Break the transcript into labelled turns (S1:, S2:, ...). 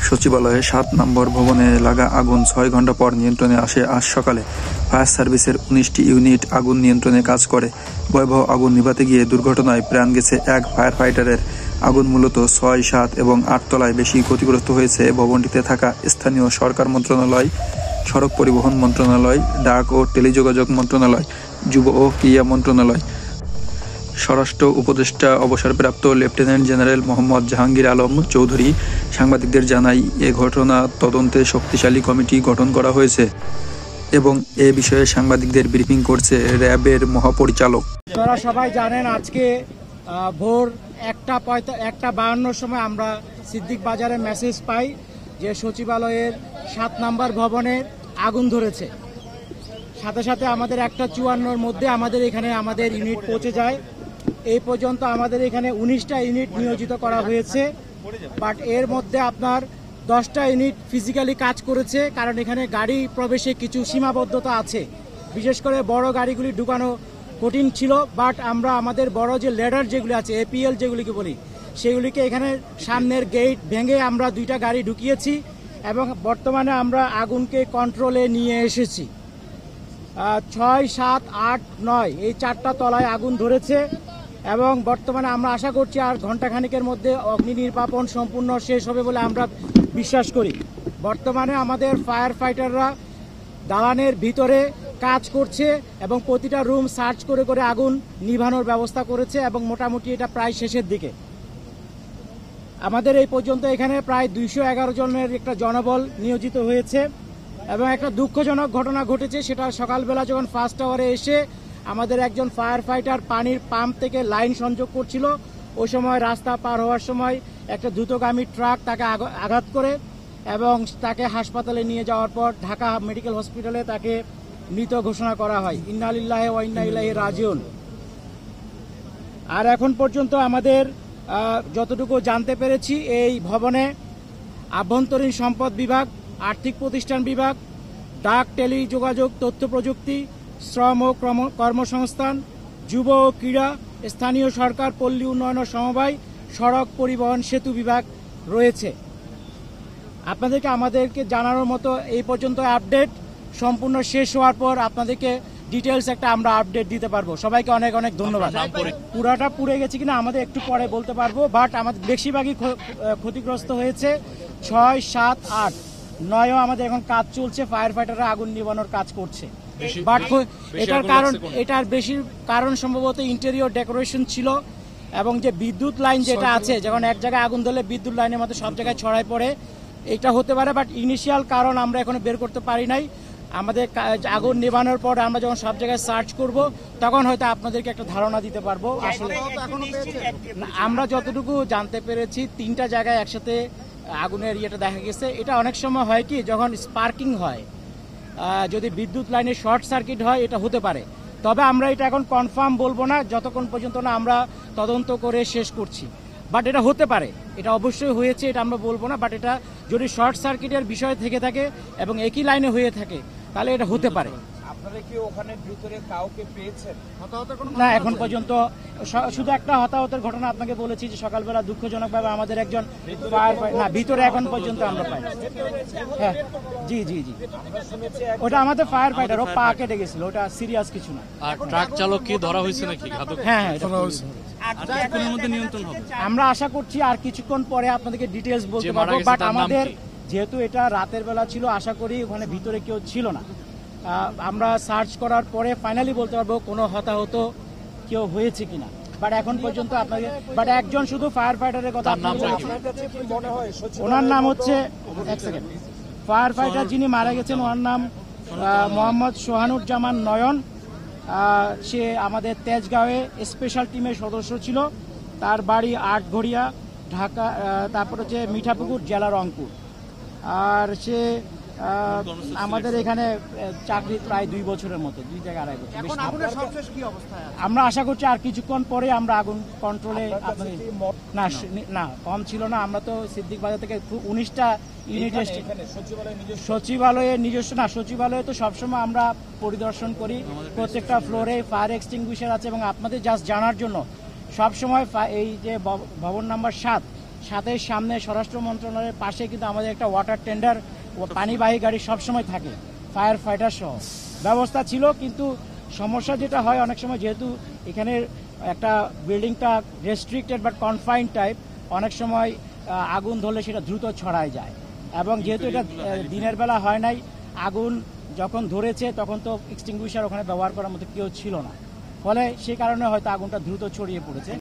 S1: সচিবালয়ে ৭ নম্বর ভবনে লাগা আগুন ৬ ঘণ্টা পর নিয়ন্ত্রণে আসে আজ সকালে। ফায়ার সার্ভিসের ১৯টি ইউনিট আগুন নিয়ন্ত্রণে কাজ করে। ভয়াবহ আগুন নিভাতে গিয়ে দুর্ঘটনায় প্রাণ গেছে এক ফায়ার ফাইটারের। আগুন মূলত ৬, ৭ এবং ৮ তলায় বেশি ক্ষতিগ্রস্ত হয়েছে ভবনটিতে থাকা স্থানীয় সরকার মন্ত্রণালয়, সড়ক পরিবহন মন্ত্রণালয়, ডাক ও টেলিযোগাযোগ মন্ত্রণালয়, যুব ও ক্রীড়া মন্ত্রণালয়। স্বরাষ্ট্র উপদেষ্টা অবসরপ্রাপ্ত লেফটেন্যান্ট জেনারেল মোহাম্মদ জাহাঙ্গীর আলম চৌধুরী সাংবাদিকদের জানায়, এ ঘটনা তদন্তে শক্তিশালী কমিটি গঠন করা হয়েছে এবং এ বিষয়ে সাংবাদিকদের ব্রিফিং করছে র্যাবের মহাপরিচালক।
S2: আপনারা সবাই জানেন, আজকে ভোর ১:৫২ সময় আমরা সিদ্দিক বাজারে মেসেজ পাই যে সচিবালয়ের ৭ নম্বর ভবনে আগুন ধরেছে। সাথে সাথে আমাদের ১:৫৪-র মধ্যে আমাদের এখানে আমাদের ইউনিট পৌঁছে যায়। এই পর্যন্ত আমাদের এখানে ১৯টা ইউনিট নিয়োজিত করা হয়েছে, বাট এর মধ্যে আপনার 10টা ইউনিট ফিজিক্যালি কাজ করেছে, কারণ এখানে গাড়ি প্রবেশে কিছু সীমাবদ্ধতা আছে। বিশেষ করে বড় গাড়িগুলি ঢুকানো কঠিন ছিল, বাট আমরা আমাদের বড় যে লেডার যেগুলি আছে, এপিএল যেগুলিকে বলি, সেগুলিকে এখানে সামনের গেট ভেঙে আমরা 2টা গাড়ি ঢুকিয়েছি এবং বর্তমানে আমরা আগুনকে কন্ট্রোলে নিয়ে এসেছি। ৬, ৭, ৮, ৯ এই 4টা তলায় আগুন ধরেছে এবং বর্তমানে আমরা আশা করছি আর ঘণ্টাখানিকের মধ্যে অগ্নি নির্বাপন সম্পূর্ণ শেষ হবে বলে আমরা বিশ্বাস করি। বর্তমানে আমাদের ফায়ার ফাইটাররা দালানের ভিতরে কাজ করছে এবং প্রতিটা রুম সার্চ করে করে আগুন নিভানোর ব্যবস্থা করেছে এবং মোটামুটি এটা প্রায় শেষের দিকে। আমাদের এই পর্যন্ত এখানে প্রায় 211 জনের একটা জনবল নিয়োজিত হয়েছে এবং একটা দুঃখজনক ঘটনা ঘটেছে। সেটা সকালবেলা যখন ফার্স্ট আওয়ারে এসে আমাদের একজন ফায়ার ফাইটার পানির পাম্প থেকে লাইন সংযোগ করছিল, ওই সময় রাস্তা পার হওয়ার সময় একটা দ্রুতগামী ট্রাক তাকে আঘাত করে এবং তাকে হাসপাতালে নিয়ে যাওয়ার পর ঢাকা মেডিকেল হসপিটালে তাকে মৃত ঘোষণা করা হয়। ইন্না লিল্লাহি ওয়া ইন্না ইলাইহি রাজিউন। আর এখন পর্যন্ত আমাদের যতটুকু জানতে পেরেছি, এই ভবনে আভ্যন্তরীণ সম্পদ বিভাগ, আর্থিক প্রতিষ্ঠান বিভাগ, ডাক, টেলিযোগাযোগ, তথ্য প্রযুক্তি, শ্রম ও কর্মসংস্থান, যুব ও ক্রীড়া, স্থানীয় সরকার, পল্লী উন্নয়ন ও সমবায়, সড়ক পরিবহন, সেতু বিভাগ রয়েছে। আমাদেরকে জানানোর মতো এই পর্যন্ত আপডেট। সম্পূর্ণ শেষ হওয়ার পর আপনাদেরকে ডিটেলস একটা আমরা আপডেট দিতে পারবো। সবাইকে অনেক অনেক ধন্যবাদ। পুরাটা পুড়ে গেছে কিনা আমাদের একটু পরে বলতে পারবো, বাট আমাদের বেশিরভাগই ক্ষতিগ্রস্ত হয়েছে। ৬, ৭, ৮, ৯ও আমাদের এখন কাজ চলছে, ফায়ার ফাইটাররা আগুন নিভানোর কাজ করছে। বাট এটার বেশি কারণ সম্ভবত ইন্টেরিয়র ডেকোরেশন ছিল এবং যে বিদ্যুৎ লাইন যেটা আছে, যখন এক জায়গায় আগুন ধরলে বিদ্যুৎ লাইনের মধ্যে সব জায়গায় ছড়ায় পড়ে, এটা হতে পারে। বাট ইনিশিয়াল কারণ আমরা এখনো বের করতে পারি নাই। আমাদের আগুন নেভানোর পর আমরা যখন সব জায়গায় সার্চ করব তখন হয়তো আপনাদেরকে একটা ধারণা দিতে পারবো। আসলে আমরা যতটুকু জানতে পেরেছি 3টা জায়গায় একসাথে আগুনের ইয়েটা দেখা গেছে। এটা অনেক সময় হয় কি, যখন স্পার্কিং হয়, যদি বিদ্যুৎ লাইনে শর্ট সার্কিট হয়, এটা হতে পারে। তবে আমরা এটা এখন কনফার্ম বলবো না যতক্ষণ পর্যন্ত না আমরা তদন্ত করে শেষ করছি। বাট এটা হতে পারে, এটা অবশ্যই হয়েছে, এটা আমরা বলবো না। বাট এটা যদি শর্ট সার্কিটের বিষয় থেকে থাকে এবং একই লাইনে হয়ে থাকে তাহলে এটা হতে পারে।
S3: আপনারা কি ওখানে ভিতরে কাউকে পেয়েছেন?
S2: না, এখন পর্যন্ত শুধু একটা হতাহতের ঘটনা আপনাকে বলেছি যে সকালবেলা দুঃখজনকভাবে আমাদের একজন না ভিতরে এখন পর্যন্ত আমরা পাই। হ্যাঁ, জি জি জি, ওটা আমাদের ফায়ার ফাইটার, ও পা কেটে গেছিল, ওটা সিরিয়াস কিছু না।
S4: আর ট্রাক চালক কি ধরা হয়েছে নাকি?
S2: হ্যাঁ,
S4: আমরা
S2: আশা করছি আর কিছুক্ষণ পরে আপনাদেরকে ডিটেলস বলতে পারবো। বাট আমাদের যেহেতু এটা রাতের বেলা ছিল, আশা করি ওখানে ভিতরে কেউ ছিল না। আমরা সার্চ করার পরে ফাইনালি বলতে পারবো কোনো হতাহত কেউ হয়েছে কিনা। বাট এখন পর্যন্ত আপনাকে একজন শুধু ফায়ার ফাইটারের কথা, ওনার নাম হচ্ছে, এক সেকেন্ড, ফায়ার ফাইটার যিনি মারা গেছেন ওনার নাম মোহাম্মদ সোহানুজ্জামান নয়ন। সে আমাদের তেজগাঁওয়ে স্পেশাল টিমের সদস্য ছিল। তার বাড়ি আটঘরিয়া, ঢাকা, তারপর হচ্ছে মিঠাপুকুর, জেলা রংপুর। আর সে আমাদের এখানে চাকরি প্রায় 2 বছরের মতো, 2 থেকে 2.5 বছর। আমরা আশা করছি আর কিছুক্ষণ পরে আমরা আগুন কন্ট্রোলে। না, কম ছিল না। আমরা তো সিদ্দিক বাজার থেকে 19টা ইউনিট সচিবালয়ে নিজস্ব না, সচিবালয়ে তো সবসময় আমরা পরিদর্শন করি। প্রত্যেকটা ফ্লোরে ফায়ার এক্সটিংগুইশার আছে এবং আপনাদের জাস্ট জানার জন্য সবসময় এই যে ভবন নাম্বার 7 সাথে সামনে স্বরাষ্ট্র মন্ত্রণালয়ের পাশে কিন্তু আমাদের একটা ওয়াটার টেন্ডার ও পানিবাহী গাড়ি সবসময় থাকে, ফায়ার ফাইটার সহ ব্যবস্থা ছিল। কিন্তু সমস্যা যেটা হয় অনেক সময়, যেহেতু এখানের একটা বিল্ডিংটা রেস্ট্রিক্টেড বাট কনফাইন্ড টাইপ, অনেক সময় আগুন ধরলে সেটা দ্রুত ছড়ায় যায়। এবং যেহেতু এটা দিনের বেলা হয় নাই, আগুন যখন ধরেছে তখন তো এক্সটিংগুইশার ওখানে ব্যবহার করার মতো কেউ ছিল না, ফলে সে কারণে হয়তো আগুনটা দ্রুত ছড়িয়ে পড়েছে।